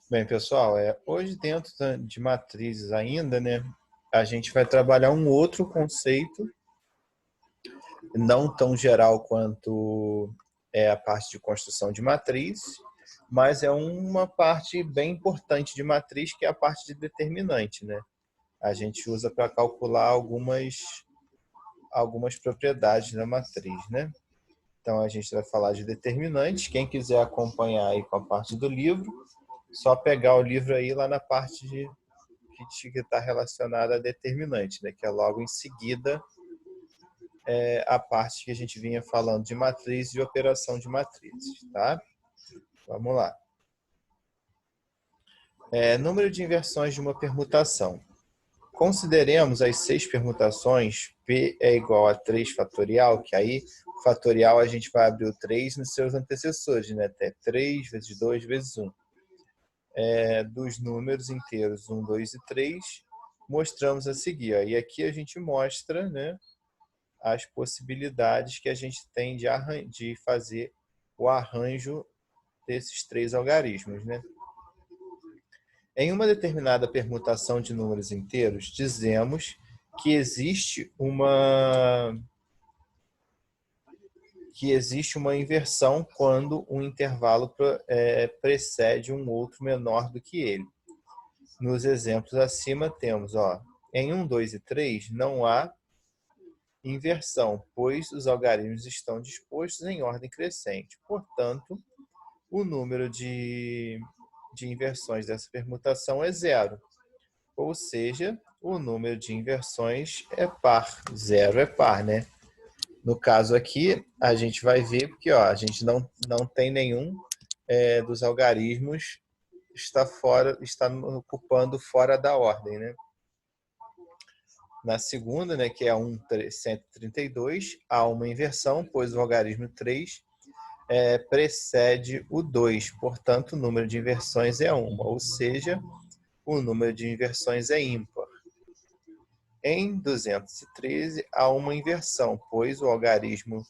Bem, pessoal, hoje dentro de matrizes ainda, né, a gente vai trabalhar um outro conceito, não tão geral quanto é a parte de construção de matriz, mas é uma parte bem importante de matriz, que é a parte de determinante, né? A gente usa para calcular algumas propriedades da matriz, né? Então, a gente vai falar de determinantes. Quem quiser acompanhar aí com a parte do livro, só pegar o livro aí lá na parte que está relacionada a determinante, né? Que é logo em seguida a parte que a gente vinha falando de matriz e operação de matrizes, tá? Vamos lá. Número de inversões de uma permutação. Consideremos as 6 permutações, P é igual a 3 fatorial, que aí o fatorial a gente vai abrir o 3 nos seus antecessores, né? Até 3 vezes 2 vezes 1. Dos números inteiros 1, 2 e 3, mostramos a seguir. Ó. E aqui a gente mostra, né, as possibilidades que a gente tem de fazer o arranjo desses 3 algarismos, né? Em uma determinada permutação de números inteiros, dizemos que existe uma inversão quando um intervalo precede um outro menor do que ele. Nos exemplos acima temos, ó, em 1, 2 e 3 não há inversão, pois os algarismos estão dispostos em ordem crescente. Portanto, o número de inversões dessa permutação é zero. Ou seja, o número de inversões é par. Zero é par, né? No caso aqui, a gente vai ver porque ó, a gente não tem nenhum dos algarismos está ocupando fora da ordem, né? Na segunda, né, que é a 132, há uma inversão, pois o algarismo 3 precede o 2, portanto, o número de inversões é 1, ou seja, o número de inversões é ímpar. Em 213, há uma inversão, pois o algarismo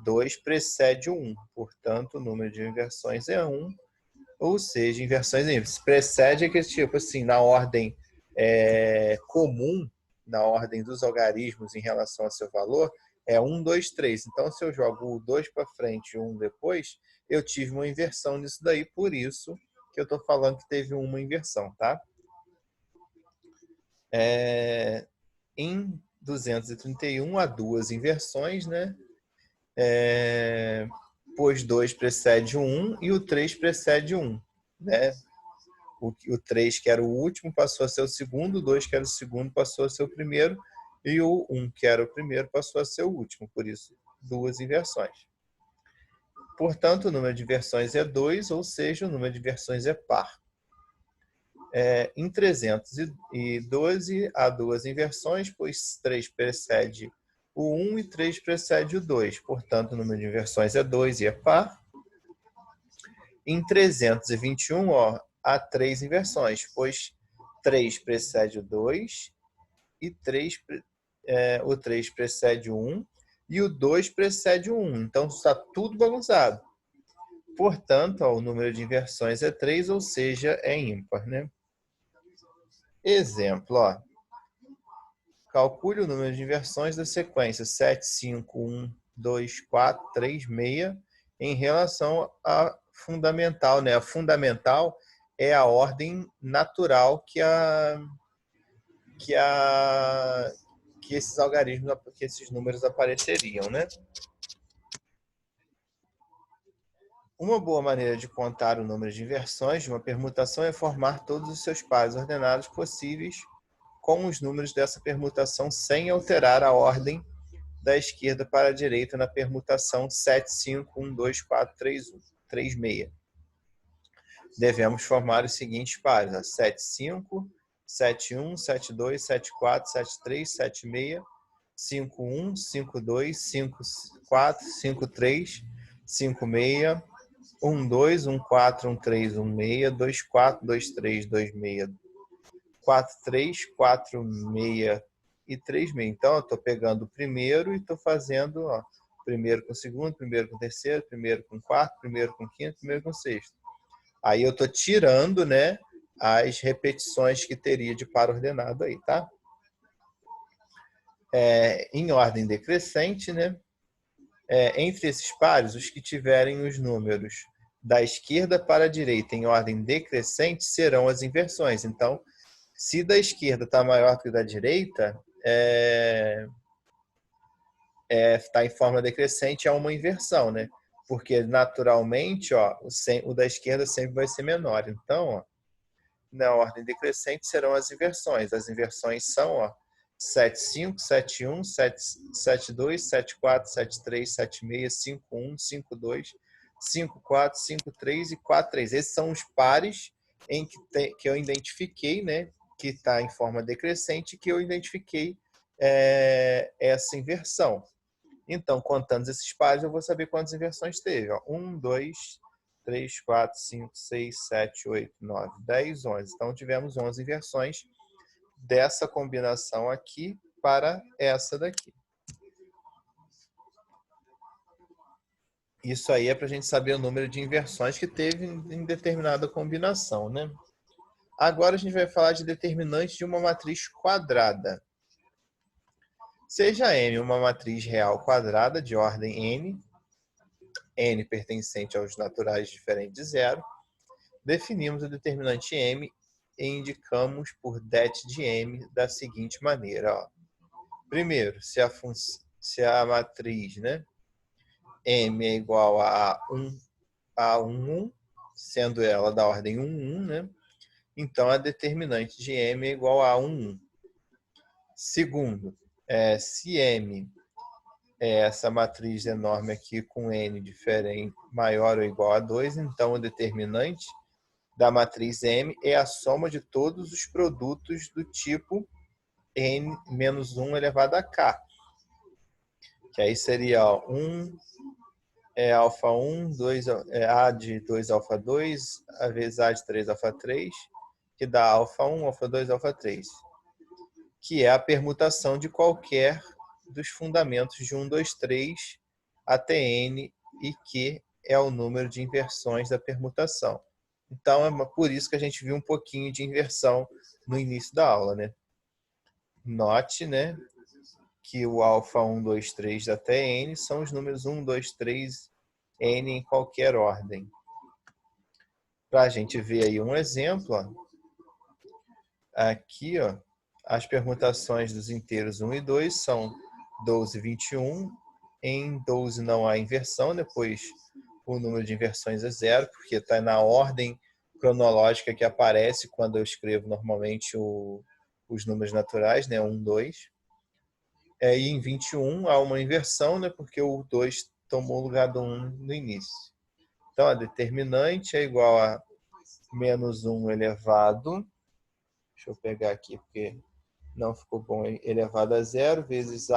2 precede o 1, portanto, o número de inversões é 1, ou seja, inversões ímpares. Precede é que, tipo assim, na ordem comum, na ordem dos algarismos em relação ao seu valor, é 1, 2, 3. Então, se eu jogo o 2 para frente e o 1 depois, eu tive uma inversão nisso daí, por isso que eu estou falando que teve uma inversão, tá? Em 231 há 2 inversões, né? Pois 2 precede o 1 e o 3 precede o 1, né? O 3, que era o último, passou a ser o segundo, o 2, que era o segundo, passou a ser o primeiro, e o 1, que era o primeiro, passou a ser o último, por isso, 2 inversões. Portanto, o número de inversões é 2, ou seja, o número de inversões é par. Em 312, há 2 inversões, pois 3 precede o 1 e 3 precede o 2. Portanto, o número de inversões é 2 e é par. Em 321, ó, há 3 inversões, pois 3 precede o 2 e o 3 precede o 1 e o 2 precede o 1. Então, está tudo bagunçado. Portanto, ó, o número de inversões é 3, ou seja, é ímpar, né? Exemplo, ó. Calcule o número de inversões da sequência 7, 5, 1, 2, 4, 3, 6 em relação à fundamental, né? A fundamental é a ordem natural que esses algarismos, que esses números apareceriam, né? Uma boa maneira de contar o número de inversões de uma permutação é formar todos os seus pares ordenados possíveis com os números dessa permutação sem alterar a ordem da esquerda para a direita na permutação 7, 5, 1, 2, 4, 3, 1, 3, 6. Devemos formar os seguintes pares: 7, 5, 7, 1, 7, 2, 7, 4, 7, 3, 7, 6, 5, 1, 5, 2, 5, 4, 5, 3, 5, 6, 1, 2, 1, 4, 1, 3, 1, 6, 2, 4, 2, 3, 2, 6, 4, 3, 4, 6 e 3, 6. Então, eu estou pegando o primeiro e estou fazendo primeiro com o segundo, primeiro com o terceiro, primeiro com o quarto, primeiro com o quinto, primeiro com o sexto. Aí eu estou tirando, né, as repetições que teria de par ordenado aí, tá? Em ordem decrescente, né? Entre esses pares, os que tiverem os números da esquerda para a direita em ordem decrescente serão as inversões. Então, se da esquerda está maior que da direita, está em forma decrescente, é uma inversão, né? Porque naturalmente, ó, o da esquerda sempre vai ser menor. Então, ó, na ordem decrescente serão as inversões. As inversões são, ó, 7,5, 7,1, 7,2, 7,4, 7,3, 7,6, 5,1, 5,2, 5,4, 5,3 e 4,3. Esses são os pares que eu identifiquei, né? Que está em forma decrescente, que eu identifiquei essa inversão. Então, contando esses pares, eu vou saber quantas inversões teve. Ó. 1, 2, 3, 4, 5, 6, 7, 8, 9, 10, 11. Então, tivemos 11 inversões dessa combinação aqui para essa daqui. Isso aí é para a gente saber o número de inversões que teve em determinada combinação, né? Agora a gente vai falar de determinante de uma matriz quadrada. Seja M uma matriz real quadrada de ordem n pertencente aos naturais diferentes de zero, definimos o determinante M e indicamos por det de M da seguinte maneira. Ó. Primeiro, se a matriz, né, M é igual a 1, sendo ela da ordem 1, né, então a determinante de M é igual a 1. Segundo, se M é essa matriz enorme aqui com N diferente, maior ou igual a 2, então o determinante da matriz M é a soma de todos os produtos do tipo N menos 1 elevado a K. Que aí seria 1 alfa 1, 2 A de 2 alfa 2, a vezes A de 3 alfa 3, que dá alfa 1, alfa 2, alfa 3. Que é a permutação de qualquer dos fundamentos de 1, 2, 3 até N e que é o número de inversões da permutação. Então, é por isso que a gente viu um pouquinho de inversão no início da aula, né? Note, né, que o alfa 1, 2, 3 até N são os números 1, 2, 3, N em qualquer ordem. Para a gente ver aí um exemplo, ó, aqui, ó, as permutações dos inteiros 1 e 2 são 12 e 21. Em 12 não há inversão, depois o número de inversões é zero, porque está na ordem cronológica que aparece quando eu escrevo normalmente os números naturais, né? 1, 2. E em 21 há uma inversão, né? Porque o 2 tomou o lugar do 1 no início. Então, a determinante é igual a menos 1 elevado, deixa eu pegar aqui porque não ficou bom, elevado a zero, vezes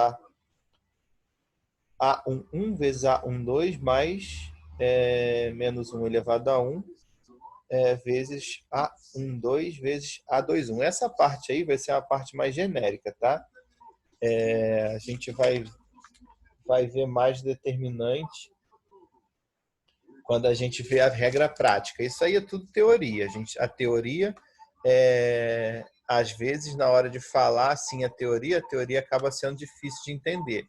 A11 vezes A12 mais menos 1 elevado a 1 vezes A12 vezes A21. Essa parte aí vai ser a parte mais genérica, tá? A gente vai ver mais determinante quando a gente vê a regra prática. Isso aí é tudo teoria. A teoria, às vezes, na hora de falar assim a teoria acaba sendo difícil de entender.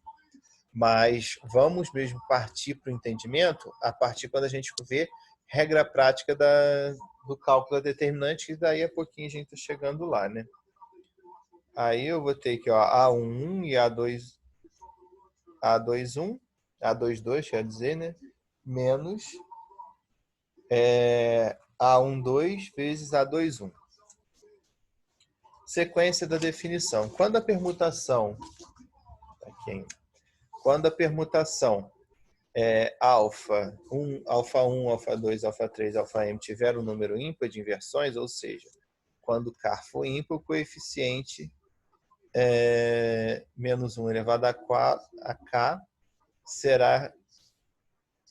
Mas vamos mesmo partir para o entendimento a partir quando a gente vê regra prática do cálculo determinante, que daí a pouquinho a gente está chegando lá, né? Aí eu vou ter aqui, ó, A11 e A21, A22, quer dizer, né? Menos A12 vezes A21. Sequência da definição. Quando a permutação alfa 1, alfa 2, alfa 3, alfa m tiver um número ímpar de inversões, ou seja, quando K for ímpar, o coeficiente menos 1 elevado a K será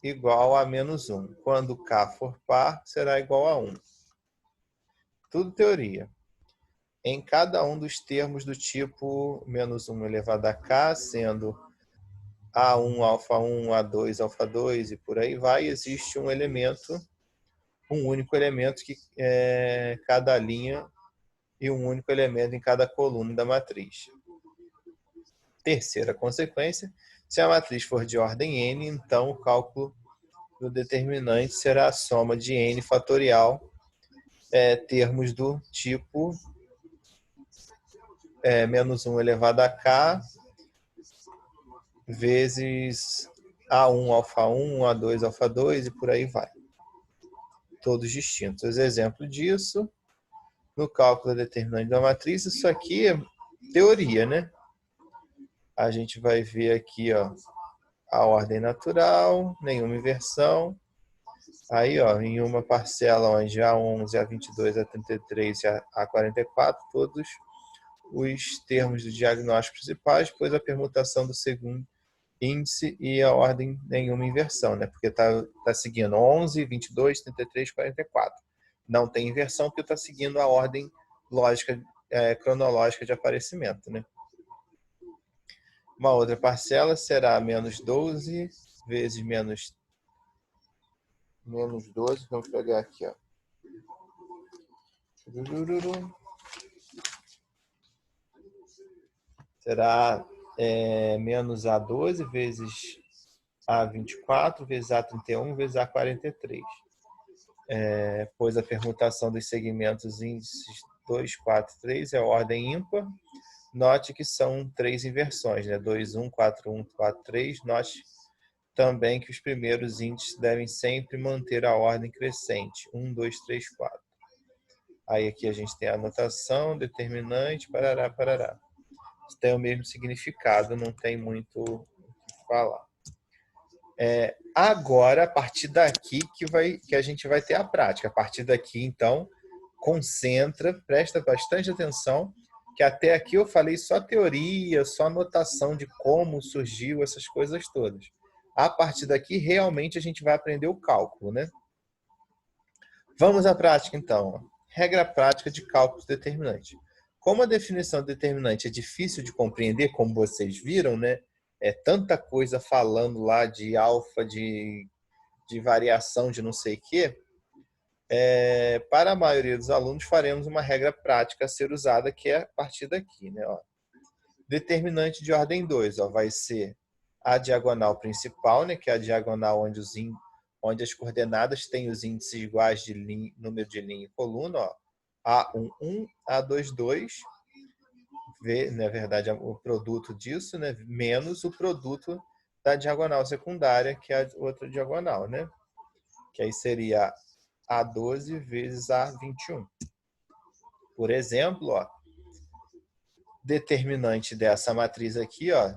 igual a menos 1. Quando K for par, será igual a 1. Tudo teoria. Em cada um dos termos do tipo menos 1 elevado a K, sendo A1, alfa 1, A2, alfa 2 e por aí vai, existe um elemento um único elemento que cada linha e um único elemento em cada coluna da matriz. Terceira consequência, se a matriz for de ordem n, então o cálculo do determinante será a soma de n fatorial, termos do tipo menos 1 elevado a k vezes A1 alfa 1, A2 alfa 2 e por aí vai. Todos distintos. Exemplo disso, no cálculo da determinante da matriz, isso aqui é teoria, né? A gente vai ver aqui, ó, a ordem natural, nenhuma inversão. Aí, ó, em uma parcela onde A11, A22, A33 e A44, todos os termos do diagnóstico principais, depois a permutação do segundo índice e a ordem nenhuma inversão, né? Porque tá seguindo 11, 22, 33, 44. Não tem inversão porque está seguindo a ordem lógica, cronológica de aparecimento, né? Uma outra parcela será menos 12 vezes menos 12, vamos pegar aqui, ó. Será menos A12 vezes A24 vezes A31 vezes A43. Pois a permutação dos segmentos índices 2, 4, 3 é ordem ímpar. Note que são 3 inversões, né? 2, 1, 4, 1, 4, 3. Note também que os primeiros índices devem sempre manter a ordem crescente. 1, 2, 3, 4. Aí aqui a gente tem a anotação, determinante, parará, parará. Tem o mesmo significado, não tem muito o que falar. Agora, a partir daqui que a gente vai ter a prática. A partir daqui, então, concentra, presta bastante atenção, que até aqui eu falei só teoria, só anotação de como surgiu essas coisas todas. A partir daqui, realmente, a gente vai aprender o cálculo, né? Vamos à prática, então. Regra prática de cálculo determinante. Como a definição determinante é difícil de compreender, como vocês viram, né? É tanta coisa falando lá de alfa, de variação de não sei o quê. Para a maioria dos alunos, faremos uma regra prática a ser usada, que é a partir daqui, né? Ó. Determinante de ordem 2, ó, vai ser a diagonal principal, né? Que é a diagonal onde as coordenadas têm os índices iguais de linha, número de linha e coluna, ó. A11, A22, na verdade, o produto disso, né? Menos o produto da diagonal secundária, que é a outra diagonal, né? Que aí seria A12 vezes A21. Por exemplo, ó, determinante dessa matriz aqui, ó,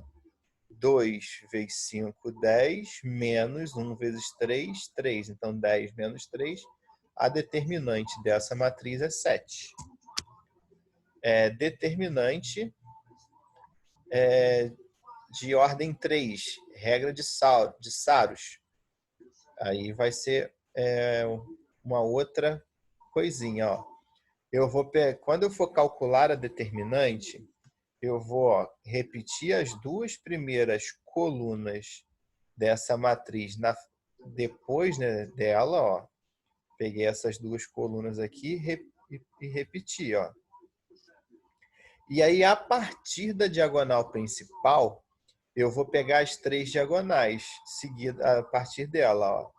2 vezes 5, 10, menos 1 vezes 3, 3. Então, 10 menos 3. A determinante dessa matriz é 7. Determinante de ordem 3, regra de Saros. Aí vai ser uma outra coisinha, ó. Quando eu for calcular a determinante, eu vou repetir as duas primeiras colunas dessa matriz depois, né, dela, ó. Peguei essas duas colunas aqui e repeti, ó. E aí, a partir da diagonal principal, eu vou pegar as 3 diagonais seguidas a partir dela, ó.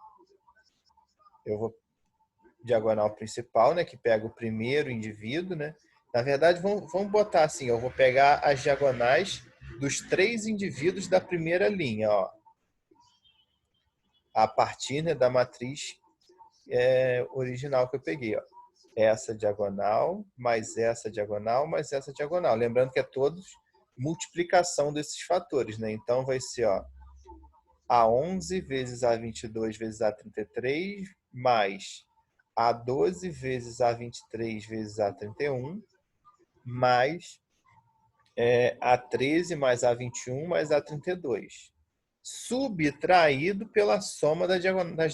Eu vou diagonal principal, né, que pega o primeiro indivíduo, né? Na verdade, vamos botar assim, eu vou pegar as diagonais dos 3 indivíduos da primeira linha, ó. A partir, né, da matriz original que eu peguei, ó. Essa diagonal, mais essa diagonal, mais essa diagonal. Lembrando que é todos multiplicação desses fatores, né? Então vai ser, ó, A11 vezes A22 vezes A33 mais A12 vezes A23 vezes A31 mais A13 mais A21 mais A32. Subtraído pela soma das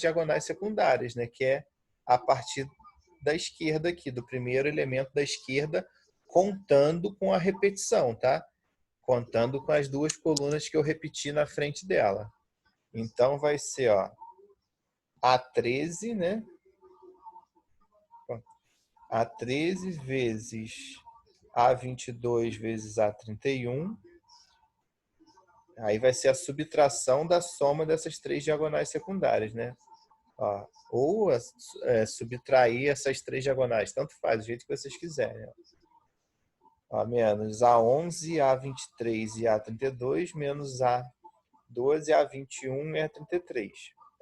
diagonais secundárias, né? Que é a partir da esquerda aqui, do primeiro elemento da esquerda, contando com a repetição, tá? Contando com as duas colunas que eu repeti na frente dela. Então vai ser, ó, A13, né? A13 vezes A22 vezes A31. Aí vai ser a subtração da soma dessas três diagonais secundárias, né? Ó, ou subtrair essas três diagonais, tanto faz, do jeito que vocês quiserem. Ó, menos A11, A23 e A32, menos A12, A21 e A33.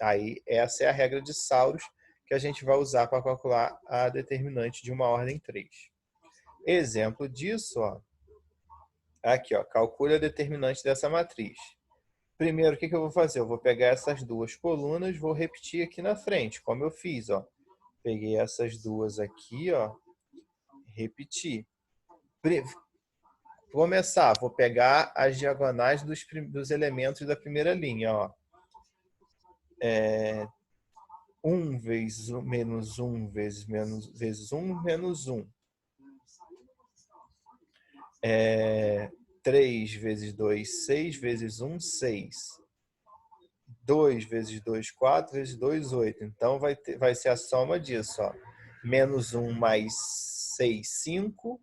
Aí, essa é a regra de Sauros que a gente vai usar para calcular a determinante de uma ordem 3. Exemplo disso, ó, aqui, ó, calcule a determinante dessa matriz. Primeiro, o que eu vou fazer? Eu vou pegar essas duas colunas, vou repetir aqui na frente, como eu fiz, ó. Peguei essas duas aqui, ó, repeti. Vou começar, vou pegar as diagonais dos elementos da primeira linha, ó. 1 vezes 1, menos 1 vezes 1, menos 1. 3 vezes 2, 6 vezes 1, 6. 2 vezes 2, 4 vezes 2, 8. Então, vai ser a soma disso, ó. Menos 1 mais 6, 5.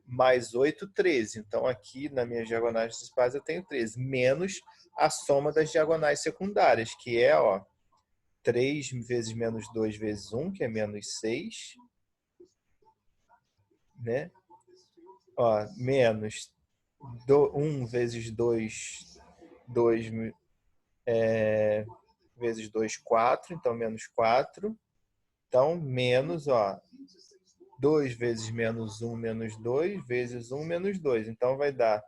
Mais 8, 13. Então, aqui na minha diagonais principais eu tenho 13. Menos a soma das diagonais secundárias, que é, ó, 3 vezes menos 2 vezes 1, que é menos 6. Né? Ó, menos 1 vezes 2, 2 vezes 2, 4. Então, menos 4. Então, menos, ó, 2 vezes menos 1, menos 2, vezes 1, menos 2. Então, vai dar,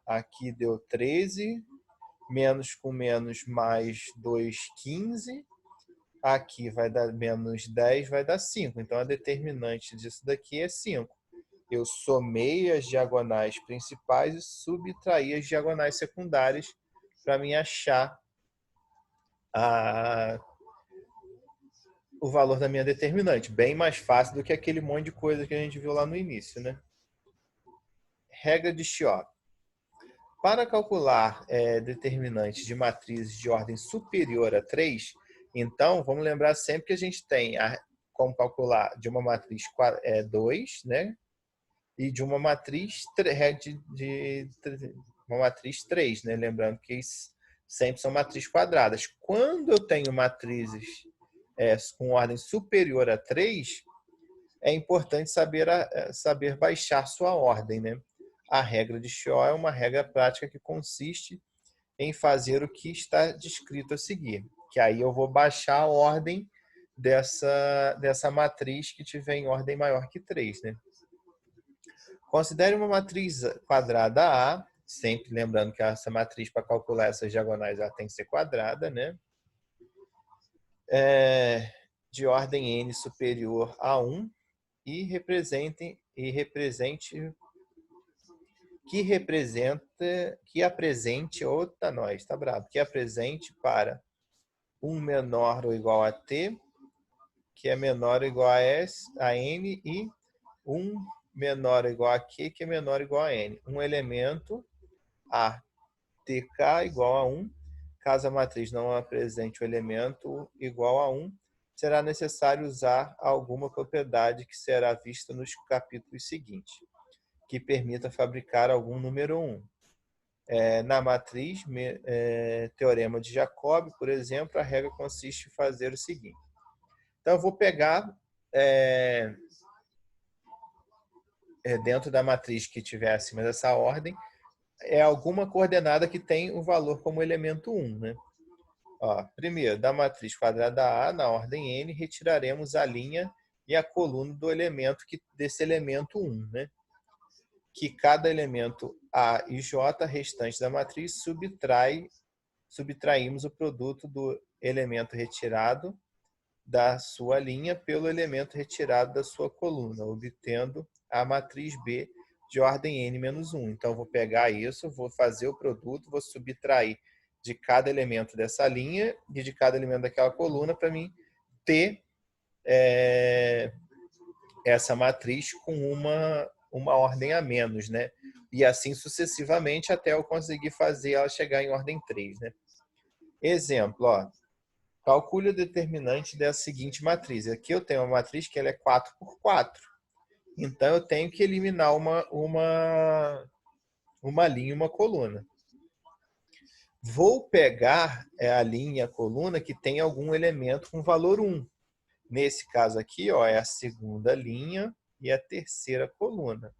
aqui deu 13, menos com menos mais 2, 15. Aqui vai dar menos 10, vai dar 5. Então, a determinante disso daqui é 5. Eu somei as diagonais principais e subtraí as diagonais secundárias para me achar o valor da minha determinante. Bem mais fácil do que aquele monte de coisa que a gente viu lá no início, né? Regra de Chiop. Para calcular determinantes de matrizes de ordem superior a 3, então, vamos lembrar sempre que a gente tem como calcular de uma matriz 2, né? E de uma matriz uma matriz 3, né? Lembrando que sempre são matrizes quadradas. Quando eu tenho matrizes com ordem superior a 3, é importante saber baixar sua ordem, né? A regra de Shaw é uma regra prática que consiste em fazer o que está descrito a seguir. Que aí eu vou baixar a ordem dessa matriz que tiver em ordem maior que 3, né? Considere uma matriz quadrada A, sempre lembrando que essa matriz, para calcular essas diagonais, ela tem que ser quadrada, né? De ordem n superior a 1 e que apresente para 1 menor ou igual a t, que é menor ou igual a n, e 1 menor ou igual a q, que é menor ou igual a n. Um elemento a tk igual a 1. Caso a matriz não apresente o elemento igual a 1, será necessário usar alguma propriedade que será vista nos capítulos seguintes, que permita fabricar algum número 1. Na matriz, teorema de Jacob, por exemplo, a regra consiste em fazer o seguinte. Então, eu vou pegar dentro da matriz que tiver acima dessa ordem, alguma coordenada que tem o valor como elemento 1, né? Ó, primeiro, da matriz quadrada A, na ordem n, retiraremos a linha e a coluna do elemento desse elemento 1, né? Que cada elemento A e J restante da matriz subtraímos o produto do elemento retirado da sua linha pelo elemento retirado da sua coluna, obtendo a matriz B de ordem n-1. Então, vou pegar isso, vou fazer o produto, vou subtrair de cada elemento dessa linha e de cada elemento daquela coluna para mim ter essa matriz com uma ordem a menos, né? E assim sucessivamente até eu conseguir fazer ela chegar em ordem 3, né? Exemplo, ó. Calcule o determinante da seguinte matriz. Aqui eu tenho uma matriz que ela é 4 por 4. Então, eu tenho que eliminar uma linha e uma coluna. Vou pegar a linha e a coluna que tem algum elemento com valor 1. Nesse caso aqui, ó, é a segunda linha e a terceira coluna.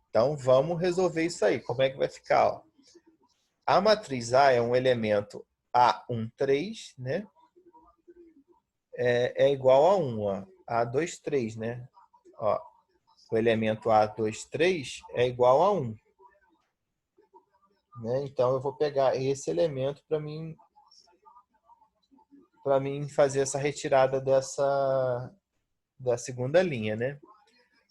Então, vamos resolver isso aí. Como é que vai ficar? Ó? A matriz A é um elemento A13, né? É igual a 1, ó. A23, né? Ó, o elemento A23 é igual a 1. Né? Então, eu vou pegar esse elemento para mim fazer essa retirada da segunda linha. Né?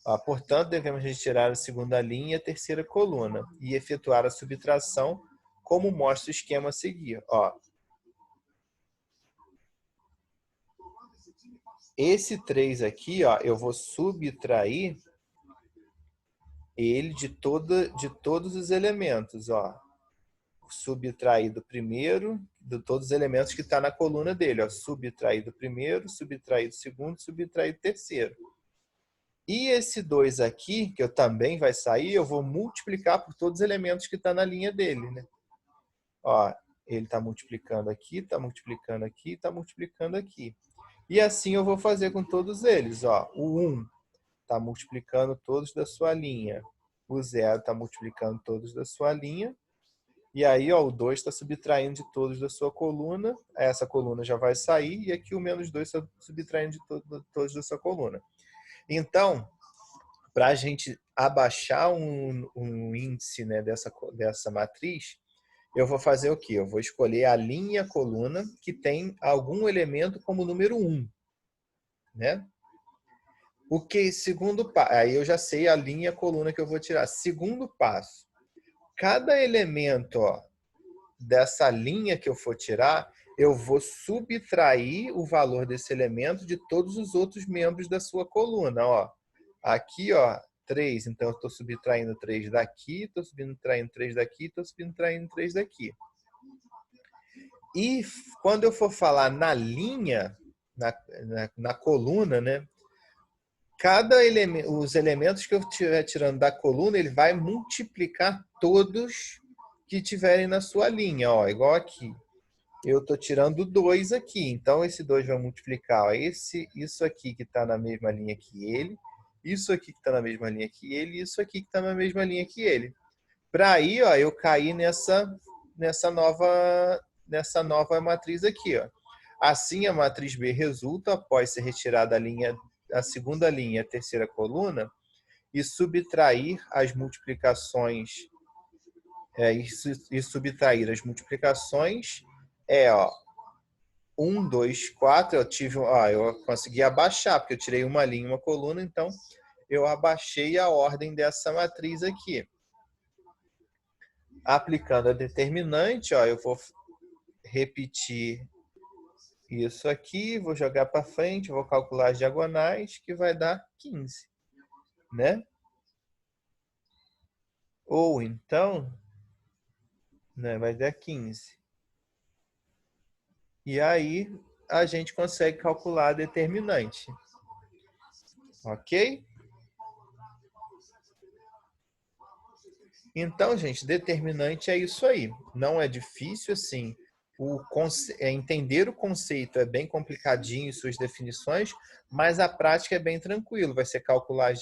Ó, portanto, devemos retirar a segunda linha e a terceira coluna e efetuar a subtração, como mostra o esquema a seguir. Ó, esse 3 aqui, ó, eu vou subtrair ele de todos os elementos. Ó. Subtrair do primeiro, de todos os elementos que está na coluna dele. Ó. Subtrair do primeiro, subtrair do segundo, subtrair do terceiro. E esse 2 aqui, que eu também vai sair, eu vou multiplicar por todos os elementos que estão na linha dele. Né? Ó, ele está multiplicando aqui, está multiplicando aqui, está multiplicando aqui. E assim eu vou fazer com todos eles. Ó. O 1 está multiplicando todos da sua linha. O 0 está multiplicando todos da sua linha. E aí, ó, o 2 está subtraindo de todos da sua coluna. Essa coluna já vai sair. E aqui o menos 2 está subtraindo de todos da sua coluna. Então, para a gente abaixar um índice, né, dessa matriz, eu vou fazer o quê? Eu vou escolher a linha e a coluna que tem algum elemento como número 1. Né? O que, segundo passo, aí eu já sei a linha e a coluna que eu vou tirar. Segundo passo, cada elemento, ó, dessa linha que eu for tirar, eu vou subtrair o valor desse elemento de todos os outros membros da sua coluna. Ó. Aqui, ó, 3, então eu estou subtraindo 3 daqui, estou subtraindo 3 daqui, estou subtraindo 3 daqui. E quando eu for falar na linha, na coluna, né? Os elementos que eu estiver tirando da coluna, ele vai multiplicar todos que tiverem na sua linha, ó, igual aqui. Eu estou tirando 2 aqui, então esse 2 vai multiplicar ó, isso aqui que está na mesma linha que ele, isso aqui que está na mesma linha que ele, e isso aqui que está na mesma linha que ele. Para aí, ó, eu cair nessa nova matriz aqui. Ó. Assim, a matriz B resulta, após ser retirada a segunda linha e a terceira coluna, e subtrair as multiplicações, subtrair as multiplicações ó, 1, 2, 4, eu consegui abaixar, porque eu tirei uma linha e uma coluna, então eu abaixei a ordem dessa matriz aqui. Aplicando a determinante, ó, eu vou repetir isso aqui, vou jogar para frente, vou calcular as diagonais, que vai dar 15, né? Ou então, né, vai dar 15. E aí, a gente consegue calcular a determinante. Ok? Então, gente, determinante é isso aí. Não é difícil, assim. Entender o conceito é bem complicadinho em suas definições, mas a prática é bem tranquilo. Vai ser calcular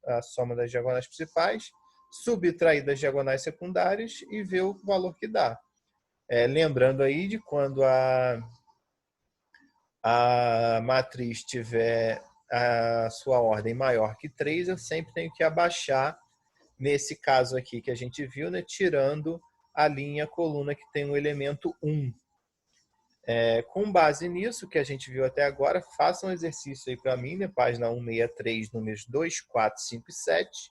a soma das diagonais principais, subtrair das diagonais secundárias e ver o valor que dá. Lembrando aí de quando a matriz tiver a sua ordem maior que 3, eu sempre tenho que abaixar, nesse caso aqui que a gente viu, né, tirando a linha, a coluna que tem o elemento 1. Com base nisso que a gente viu até agora, faça um exercício aí para mim, né, página 163, números 2, 4, 5 e 7.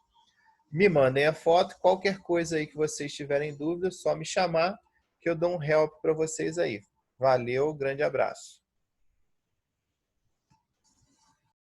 Me mandem a foto, qualquer coisa aí que vocês tiverem dúvida, é só me chamar que eu dou um help para vocês aí. Valeu, grande abraço.